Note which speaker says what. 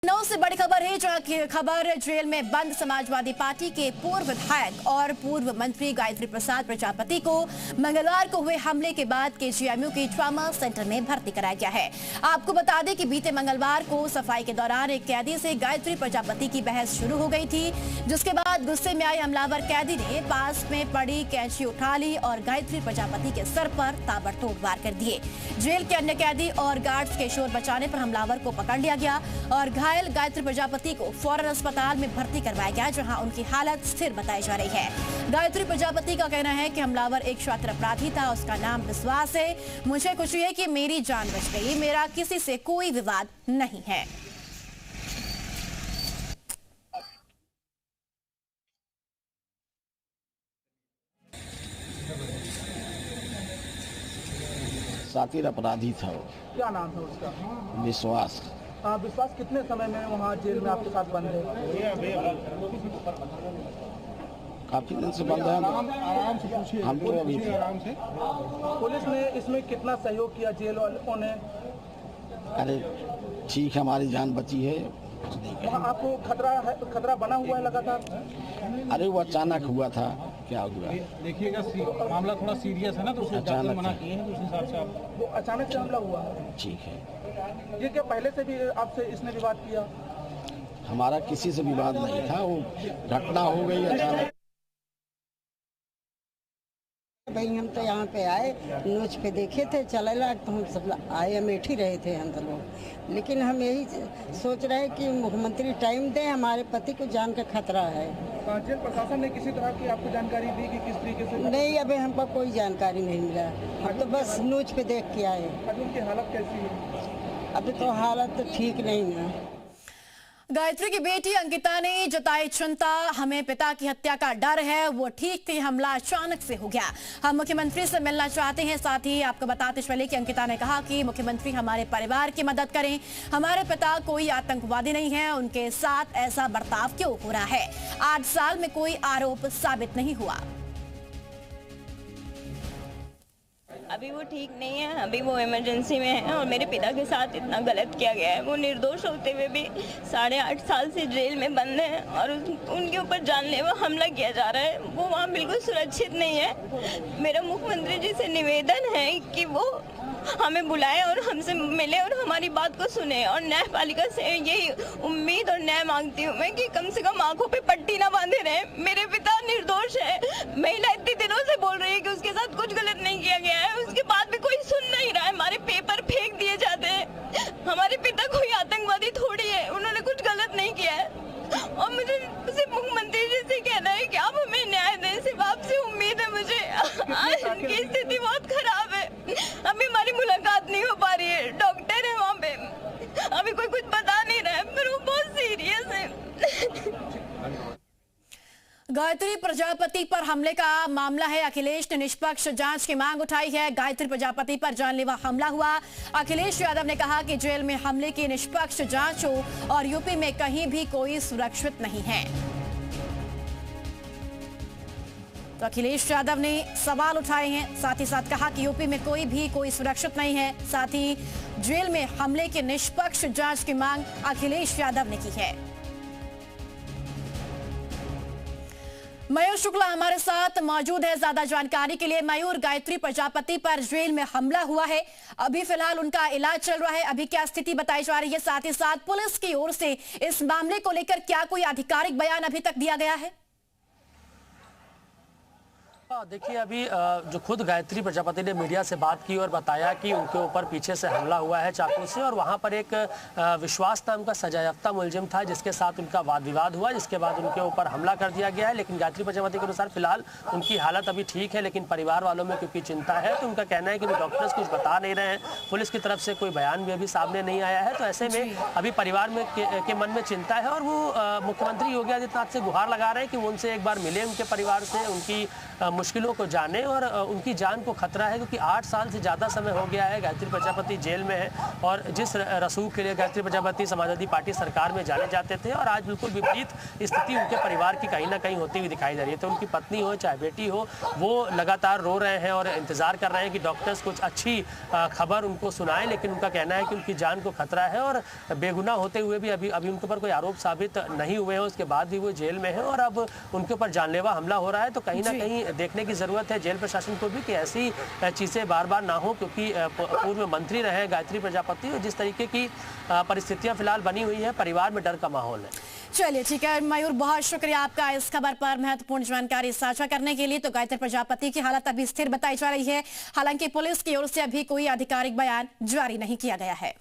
Speaker 1: लखनऊ से बड़ी खबर है, जहां खबर जेल में बंद समाजवादी पार्टी के पूर्व विधायक और पूर्व मंत्री गायत्री प्रसाद प्रजापति को मंगलवार को हुए हमले के बाद केजीएमयू के ट्रॉमा सेंटर में भर्ती कराया गया है। आपको बता दें कि बीते मंगलवार को सफाई के दौरान एक कैदी से गायत्री प्रजापति की बहस शुरू हो गई थी, जिसके बाद गुस्से में आए हमलावर कैदी ने पास में पड़ी कैंची उठा ली और गायत्री प्रजापति के सर पर ताबड़तोड़ वार कर दिए। जेल के अन्य कैदी और गार्ड्स के शोर बचाने पर हमलावर को पकड़ लिया गया और घायल गायत्री प्रजापति को फौरन अस्पताल में भर्ती करवाया गया, जहां उनकी हालत स्थिर बताई जा रही है। गायत्री प्रजापति का कहना है कि हमलावर एक छात्र अपराधी था, उसका नाम विश्वास है। मुझे खुशी है कि मेरी जान बच गई, मेरा किसी से कोई विवाद नहीं है।
Speaker 2: शातिर अपराधी था वो।
Speaker 3: क्या नाम था उसका?
Speaker 2: विश्वास।
Speaker 3: विश्वास कितने समय में वहाँ जेल में आपके साथ बंद है?
Speaker 2: काफी दिन से बंद है।
Speaker 3: आराम से पूछिए।
Speaker 2: हम तो अभी
Speaker 3: आराम से। पुलिस ने इसमें कितना सहयोग किया जेल वालों ने?
Speaker 2: अरे ठीक, हमारी जान बची है।
Speaker 3: वहाँ आपको खतरा बना हुआ है लगातार?
Speaker 2: अरे वो अचानक हुआ था, क्या हुआ
Speaker 4: देखिएगा, मामला थोड़ा सीरियस है ना, तो
Speaker 2: अचानक
Speaker 4: मना किए हैं, तो उस हिसाब से आप
Speaker 3: वो अचानक से हमला हुआ है।
Speaker 2: ठीक है।
Speaker 3: ये क्या पहले से भी आपसे इसने विवाद किया?
Speaker 2: हमारा किसी से विवाद नहीं था, वो घटना हो गई अचानक।
Speaker 5: भाई हम तो यहाँ पे आए, न्यूज पे देखे थे चलेला, तो हम सब आए, हम बैठ ही रहे थे हम तो लोग। लेकिन हम यही सोच रहे हैं कि मुख्यमंत्री टाइम दें, हमारे पति को जान का खतरा है।
Speaker 3: जेल प्रशासन ने किसी तरह की आपको जानकारी दी कि किस तरीके से?
Speaker 5: नहीं, अभी हमको कोई जानकारी नहीं मिला, हम तो बस न्यूज पे देख के आए।
Speaker 3: अभी उनकी हालत कैसी है?
Speaker 5: अभी तो हालत तो ठीक नहीं है।
Speaker 1: गायत्री की बेटी अंकिता ने जताई चिंता, हमें पिता की हत्या का डर है, वो ठीक थी, हमला अचानक से हो गया, हम मुख्यमंत्री से मिलना चाहते हैं। साथ ही आपको बताते चले कि अंकिता ने कहा कि मुख्यमंत्री हमारे परिवार की मदद करें, हमारे पिता कोई आतंकवादी नहीं है, उनके साथ ऐसा बर्ताव क्यों हो रहा है? 8 साल में कोई आरोप साबित नहीं हुआ।
Speaker 6: अभी वो ठीक नहीं है, अभी वो इमरजेंसी में है और मेरे पिता के साथ इतना गलत किया गया है। वो निर्दोष होते हुए भी 8.5 साल से जेल में बंद हैं और उनके ऊपर जानलेवा हमला किया जा रहा है। वो वहाँ बिल्कुल सुरक्षित नहीं है। मेरा मुख्यमंत्री जी से निवेदन है कि वो हमें बुलाए और हमसे मिले और हमारी बात को सुने, और न्यायपालिका से यही उम्मीद और न्याय मांगती हूँ मैं कि कम से कम आंखों पे पट्टी ना बांधे रहे। मेरे पिता निर्दोष है। महिला इतनी दिनों से बोल रही है कि उसके साथ कुछ गलत नहीं किया गया है, उसके बाद भी कोई सुन नहीं रहा है। हमारे पेपर फेंक दिए जाते हैं। हमारे पिता कोई आतंकवादी थोड़ी है, उन्होंने कुछ गलत नहीं किया है। और मुझे सिर्फ मुख्यमंत्री जी से कहना है कि आप हमें न्याय दें, सिर्फ आपसे उम्मीद है मुझे। आज उनकी स्थिति बहुत खराब है, अभी हमारी मुलाकात नहीं हो पा रही है। डॉक्टर है वहाँ पे, अभी कोई कुछ बता नहीं रहा है, पर वो बहुत सीरियस है।
Speaker 1: गायत्री प्रजापति पर हमले का मामला है। अखिलेश ने निष्पक्ष जांच की मांग उठाई है। गायत्री प्रजापति पर जानलेवा हमला हुआ। अखिलेश यादव ने कहा कि जेल में हमले की निष्पक्ष जांच हो और यूपी में कहीं भी कोई सुरक्षित नहीं है। तो अखिलेश यादव ने सवाल उठाए हैं, साथ ही साथ कहा कि यूपी में कोई सुरक्षित नहीं है। साथ ही जेल में हमले की निष्पक्ष जांच की मांग अखिलेश यादव ने की है। मयूर शुक्ला हमारे साथ मौजूद है ज्यादा जानकारी के लिए। मयूर, गायत्री प्रजापति पर जेल में हमला हुआ है, अभी फिलहाल उनका इलाज चल रहा है, अभी क्या स्थिति बताई जा रही है? साथ ही साथ पुलिस की ओर से इस मामले को लेकर क्या कोई आधिकारिक बयान अभी तक दिया गया है?
Speaker 4: देखिए, अभी जो खुद गायत्री प्रजापति ने मीडिया से बात की और बताया कि उनके ऊपर पीछे से हमला हुआ है चाकू से, और वहां पर एक विश्वास नाम का सजायाफ्ता मुलजिम था जिसके साथ उनका वाद विवाद हुआ, जिसके बाद उनके ऊपर हमला कर दिया गया है। लेकिन गायत्री प्रजापति के अनुसार फिलहाल उनकी हालत अभी ठीक है, लेकिन परिवार वालों में क्योंकि चिंता है, तो उनका कहना है कि डॉक्टर्स कुछ बता नहीं रहे हैं, पुलिस की तरफ से कोई बयान भी अभी सामने नहीं आया है। तो ऐसे में अभी परिवार में के मन में चिंता है और वो मुख्यमंत्री योगी आदित्यनाथ से गुहार लगा रहे हैं कि वो उनसे एक बार मिले, उनके परिवार से, उनकी मुश्किलों को जाने और उनकी जान को खतरा है, क्योंकि 8 साल से ज़्यादा समय हो गया है गायत्री प्रजापति जेल में है। और जिस रसूख के लिए गायत्री प्रजापति समाजवादी पार्टी सरकार में जाने जाते थे, और आज बिल्कुल विपरीत स्थिति उनके परिवार की कहीं ना कहीं होती हुई दिखाई दे रही है। तो उनकी पत्नी हो चाहे बेटी हो, वो लगातार रो रहे हैं और इंतजार कर रहे हैं कि डॉक्टर्स कुछ अच्छी खबर उनको सुनाएं, लेकिन उनका कहना है कि उनकी जान को खतरा है और बेगुनाह होते हुए भी अभी उनके ऊपर कोई आरोप साबित नहीं हुए हैं, उसके बाद भी वो जेल में है और अब उनके ऊपर जानलेवा हमला हो रहा है। तो कहीं ना कहीं देखने की जरूरत है जेल प्रशासन को भी कि ऐसी चीजें बार बार ना हो, क्योंकि पूर्व मंत्री रहे गायत्री प्रजापति और जिस तरीके की परिस्थितियां फिलहाल बनी हुई है, परिवार में डर का माहौल है।
Speaker 1: चलिए ठीक है मयूर, बहुत शुक्रिया आपका इस खबर पर महत्वपूर्ण जानकारी साझा करने के लिए। तो गायत्री प्रजापति की हालत अभी स्थिर बताई जा रही है, हालांकि पुलिस की ओर से अभी कोई आधिकारिक बयान जारी नहीं किया गया है।